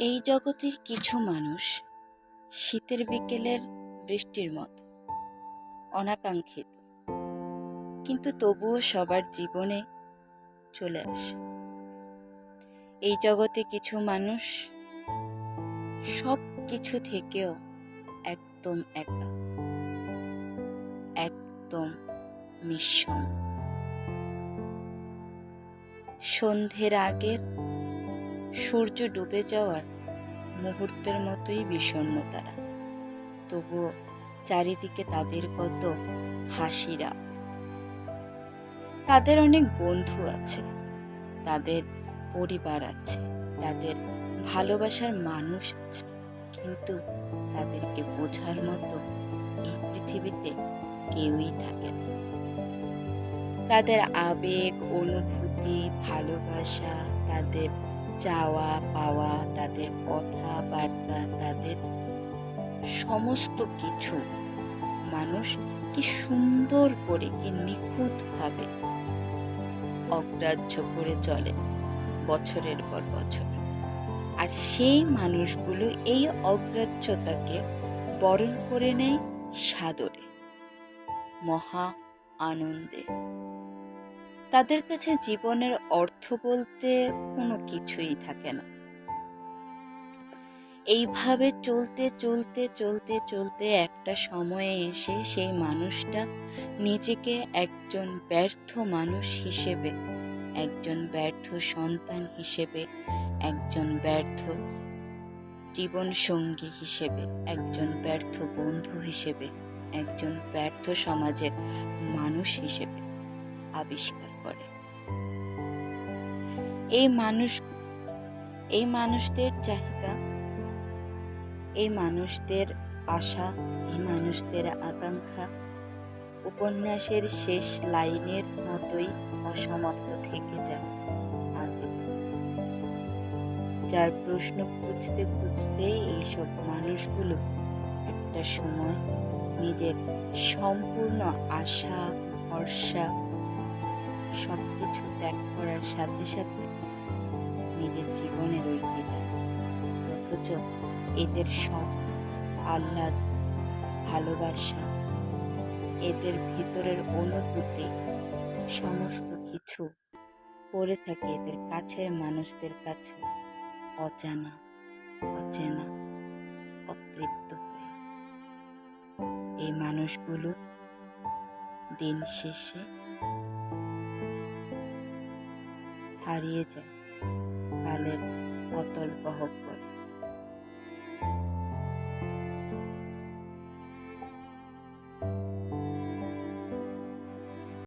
এই জগতের কিছু মানুষ শীতের বিকেলের বৃষ্টির মতো অনাকাঙ্ক্ষিত, কিন্তু তবুও সবার জীবনে চলে আসে। এই জগতে কিছু মানুষ সব কিছু থেকেও একদম একা, একদম নিঃসঙ্গ। সন্ধ্যের আগের সূর্য ডুবে যাওয়ার মুহূর্তের মতোই বিষণ্ণ তারা, তবুও চারিদিকে তাদের কত হাসিরা। তাদের অনেক বন্ধু আছে, তাদের পরিবার আছে, তাদের ভালোবাসার মানুষ আছে, কিন্তু তাদেরকে বোঝার মতো এই পৃথিবীতে কেউই থাকে না। তাদের আবেগ, অনুভূতি, ভালোবাসা, তাদের চাওয়া পাওয়া, তাদের কথাবার্তা, তাদের সমস্ত কিছু মানুষ কি সুন্দর করে, কি নিখুঁতভাবে অগ্রাহ্য করে চলে বছরের পর বছর। আর সেই মানুষগুলো এই অগ্রাহ্যতাকে বরণ করে নেয় সাদরে, মহা আনন্দে। তাদের কাছে জীবনের অর্থ বলতে কোনো কিছুই থাকে না। এইভাবে চলতে চলতে চলতে চলতে একটা সময়ে এসে সেই মানুষটা নিজেকে একজন ব্যর্থ মানুষ হিসেবে, একজন ব্যর্থ সন্তান হিসেবে, একজন ব্যর্থ জীবনসঙ্গী হিসেবে, একজন ব্যর্থ বন্ধু হিসেবে, একজন ব্যর্থ সমাজের মানুষ হিসেবে আবিষ্কার করে। এই মানুষদের চাহিদা, এই মানুষদের আশা, এই মানুষদের আকাঙ্ক্ষা উপন্যাসের শেষ লাইনের মতোই অসমাপ্ত থেকে যায় আজীবন। যার প্রশ্ন খুঁজতে খুঁজতে এইসব মানুষগুলো একটা সময় নিজের সম্পূর্ণ আশা, ভরসা সবকিছু ত্যাগ করার সাথে সাথে নিজের জীবনের ঐক্য দেয়। অথচ এদের সব আহ্লাদ, ভালোবাসা, এদের ভিতরের অনুভূতি সমস্ত কিছু পড়ে থাকে এদের কাছের মানুষদের কাছে অজানা, অচেনা, অতৃপ্ত হয়ে। এই মানুষগুলো দিন শেষে হারিয়ে যায় কালের অতল গহ্বরে।